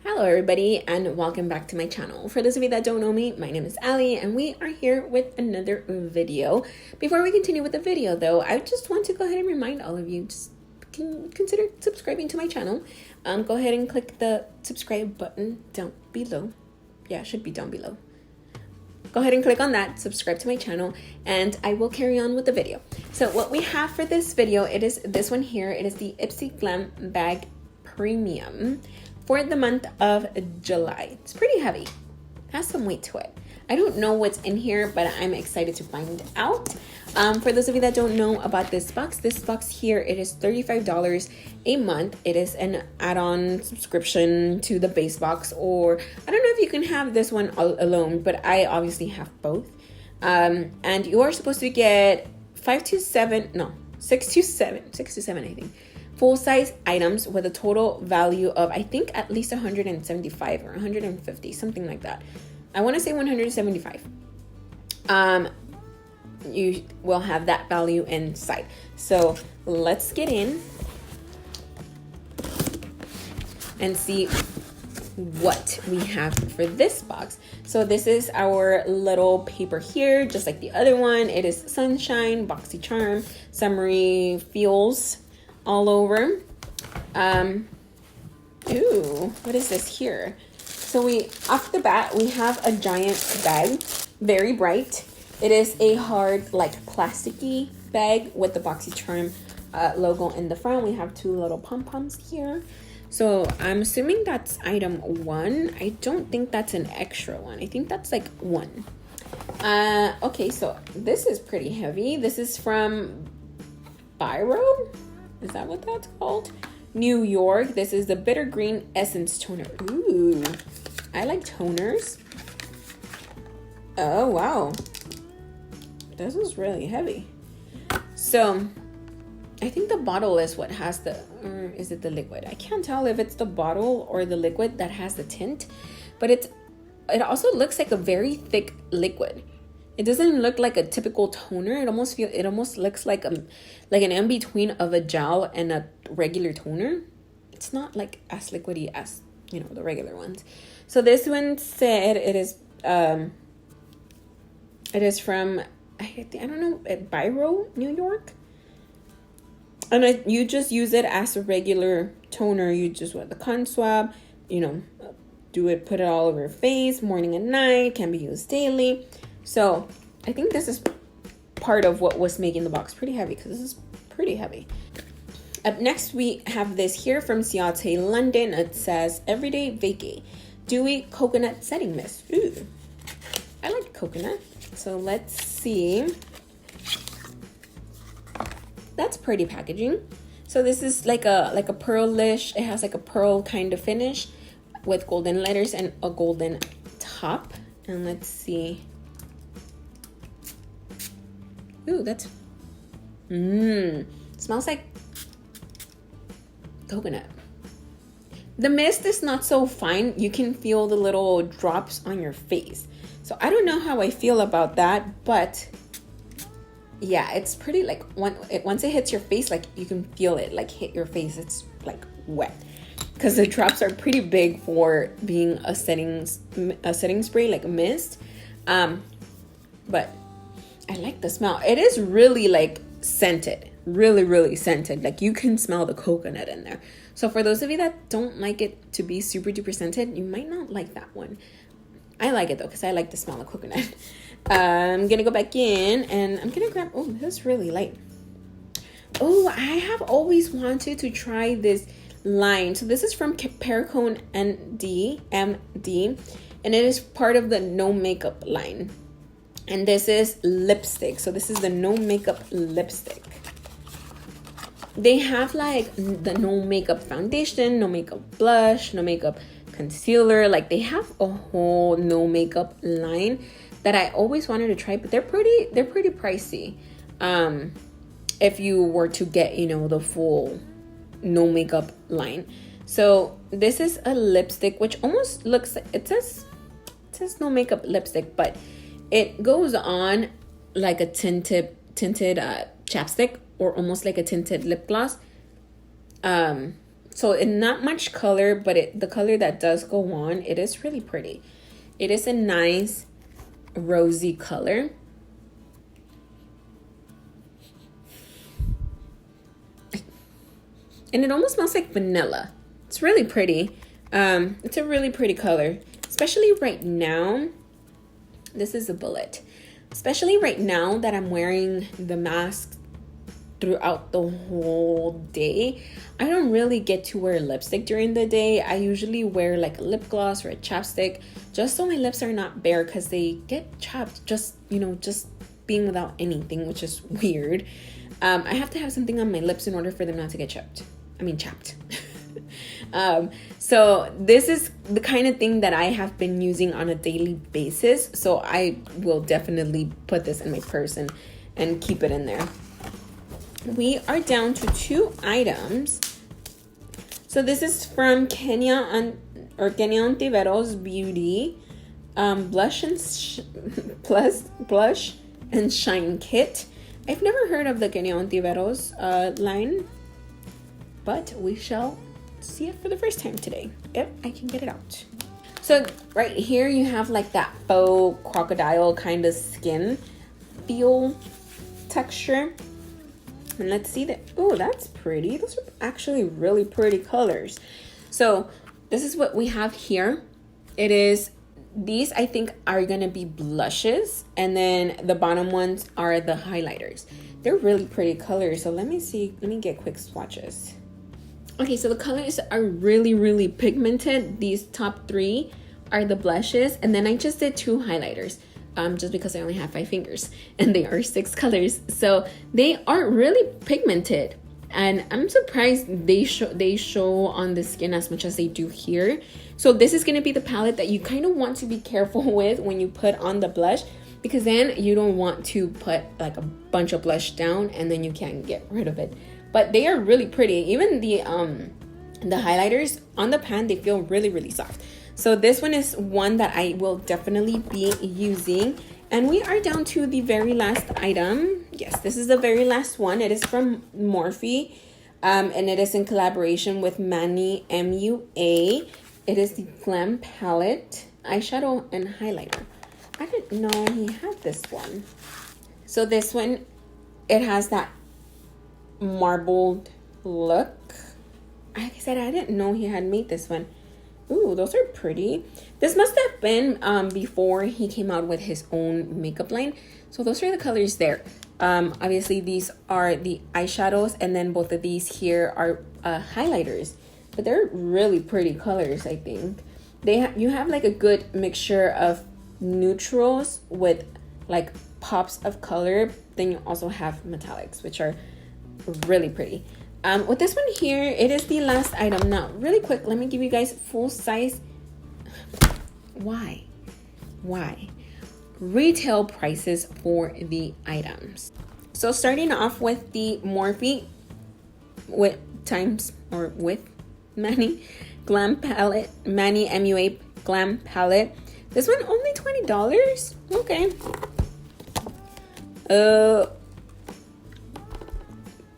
Hello everybody and welcome back to my channel. For those of you that don't know me, my name is Ali and we are here with another video. Before we continue with the video though, I just want to go ahead and remind all of you, just consider subscribing to my channel. Go ahead and click the subscribe button down below. Yeah, it should be down below. Go ahead and click on that, subscribe to my channel, and I will carry on with the video. So what we have for this video, it is this one here. It is the Ipsy Glam Bag Premium for the month of July. It's pretty heavy, has some weight to it. I don't know what's in here, but I'm excited to find out. For those of you that don't know about this box here, it is $35 a month. It is an add-on subscription to the base box, or I don't know if you can have this one all alone, but I obviously have both. And you are supposed to get 6 to 7, I think, full-size items with a total value of, I think, at least 175 or 150, something like that. I want to say 175. You will have that value inside. So let's get in and see what we have for this box. So this is our little paper here, just like the other one. It is Sunshine, Boxycharm, summery feels all over. Ooh, what is this here? So off the bat, we have a giant bag, very bright. It is a hard, like plasticky bag with the Boxycharm logo in the front. We have two little pom-poms here. So I'm assuming that's item 1. I don't think that's an extra one. I think that's like 1. Okay, so this is pretty heavy. This is from Biro. Is that what that's called? New York. This is the Bitter Green Essence Toner. Ooh, I like toners. Oh, wow. This is really heavy. So I think the bottle is what has the, or is it the liquid? I can't tell if it's the bottle or the liquid that has the tint, but it also looks like a very thick liquid. It doesn't look like a typical toner. It almost looks like an in-between of a gel and a regular toner. It's not like as liquidy as, you know, the regular ones. So this one said it is from, I don't know, Biro, New York. And you just use it as a regular toner. You just want the cotton swab, you know, put it all over your face, morning and night, can be used daily. So I think this is part of what was making the box pretty heavy, because this is pretty heavy. Up next, we have this here from Ciate, London. It says Everyday Vacay Dewy Coconut Setting Mist. Ooh, I like coconut. So let's see. That's pretty packaging. So this is like a pearlish. It has like a pearl kind of finish with golden letters and a golden top. And let's see. Ooh, that's smells like coconut. The mist is not so fine. You can feel the little drops on your face. So I don't know how I feel about that, but yeah, it's pretty, like once it hits your face, like you can feel it like hit your face. It's like wet, because the drops are pretty big for being a setting spray, like a mist. But I like the smell. It is really like scented, really scented. Like you can smell the coconut in there. So for those of you that don't like it to be super duper scented, you might not like that one. I like it though, because I like the smell of coconut. I'm gonna go back in and I'm gonna grab, oh, this is really light. Oh, I have always wanted to try this line. So this is from Perricone MD, and it is part of the no makeup line. And this is lipstick. So this is the no makeup lipstick. They have like the no makeup foundation, no makeup blush, no makeup concealer. Like they have a whole no makeup line that I always wanted to try, but they're pretty pricey. If you were to get, you know, the full no makeup line. So this is a lipstick, which almost looks like, it says no makeup lipstick, but it goes on like a tinted chapstick, or almost like a tinted lip gloss. So it not much color, but the color that does go on, it is really pretty. It is a nice rosy color. And it almost smells like vanilla. It's really pretty. It's a really pretty color, especially right now. This is a bullet. Especially right now that I'm wearing the mask throughout the whole day. I don't really get to wear lipstick during the day. I usually wear like a lip gloss or a chapstick just so my lips are not bare, because they get chapped just being without anything, which is weird. I have to have something on my lips in order for them not to get chapped. So this is the kind of thing that I have been using on a daily basis. So I will definitely put this in my purse and keep it in there. We are down to 2 items. So this is from Kenya Ontiveros Beauty blush and shine kit. I've never heard of the Kenya Ontiveros line, but we shall see it for the first time today if I can get it out. So right here you have like that faux crocodile kind of skin feel texture. And let's see that. Oh, that's pretty. Those are actually really pretty colors. So this is what we have here. These I think are gonna be blushes, and then the bottom ones are the highlighters. They're really pretty colors. So let me get quick swatches. Okay, so the colors are really, really pigmented. These top 3 are the blushes, and then I just did 2 highlighters. Just because I only have 5 fingers and they are 6 colors, so they are really pigmented, and I'm surprised they show on the skin as much as they do here. So this is going to be the palette that you kind of want to be careful with when you put on the blush, because then you don't want to put like a bunch of blush down and then you can't get rid of it. But they are really pretty. Even the highlighters on the pan, they feel really, really soft. So this one is one that I will definitely be using. And we are down to the very last item. Yes, this is the very last one. It is from Morphe. And it is in collaboration with Manny MUA. It is the Glam Palette eyeshadow and highlighter. I didn't know he had this one. So this one, it has that marbled look. Like I said, I didn't know he had made this one. Ooh, those are pretty. This must have been before he came out with his own makeup line. So those are the colors there. Obviously, these are the eyeshadows, and then both of these here are highlighters. But they're really pretty colors, I think. You have like a good mixture of neutrals with like pops of color. Then you also have metallics, which are really pretty. With this one here, it is the last item. Now, really quick, let me give you guys full size. Why? Retail prices for the items. So starting off with the Morphe with Manny Glam Palette, Manny MUA Glam Palette. This one only $20. Okay.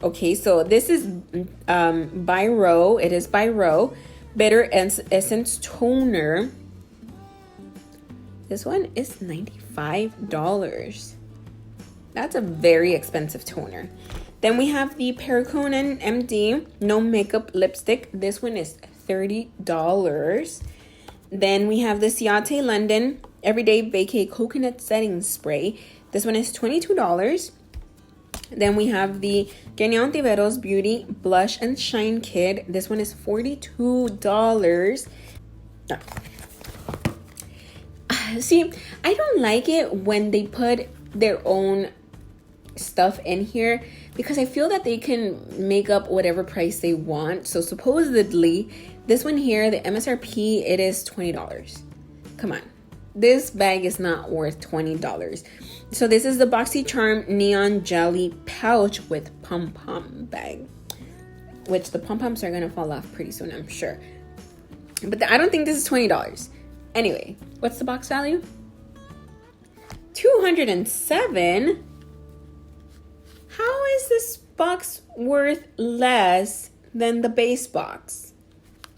Okay, so this is by Row. It is by Row. Bitter Essence Toner. This one is $95. That's a very expensive toner. Then we have the Perricone MD No Makeup Lipstick. This one is $30. Then we have the Ciate London Everyday Vacay Coconut Setting Spray. This one is $22. Then we have the Kenya Ontiveros Beauty Blush and Shine Kit. This one is $42. See, I don't like it when they put their own stuff in here, because I feel that they can make up whatever price they want. So supposedly, this one here, the MSRP, it is $20. Come on. This bag is not worth $20. So this is the Boxycharm Neon Jelly Pouch with pom-pom bag, which the pom-poms are going to fall off pretty soon, I'm sure. But I don't think this is $20. Anyway, what's the box value? $207. How is this box worth less than the base box.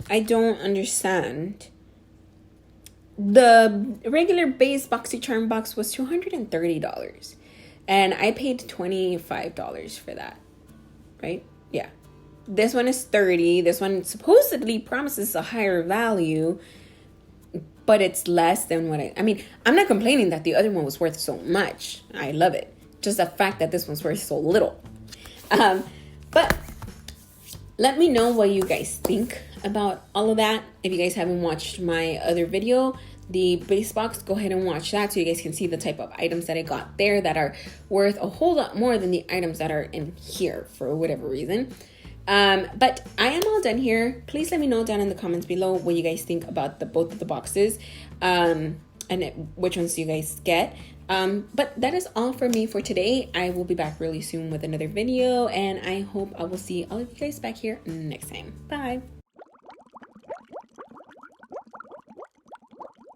I don't understand. The regular base Boxycharm box was $230. And I paid $25 for that. Right? Yeah. This one is $30. This one supposedly promises a higher value, but it's less than what I mean, I'm not complaining that the other one was worth so much. I love it. Just the fact that this one's worth so little. But let me know what you guys think about all of that. If you guys haven't watched my other video, the base box, go ahead and watch that so you guys can see the type of items that I got there that are worth a whole lot more than the items that are in here for whatever reason. But I am all done here. Please let me know down in the comments below what you guys think about both of the boxes, and which ones you guys get. But that is all for me for today. I will be back really soon with another video, and I hope I will see all of you guys back here next time. Bye.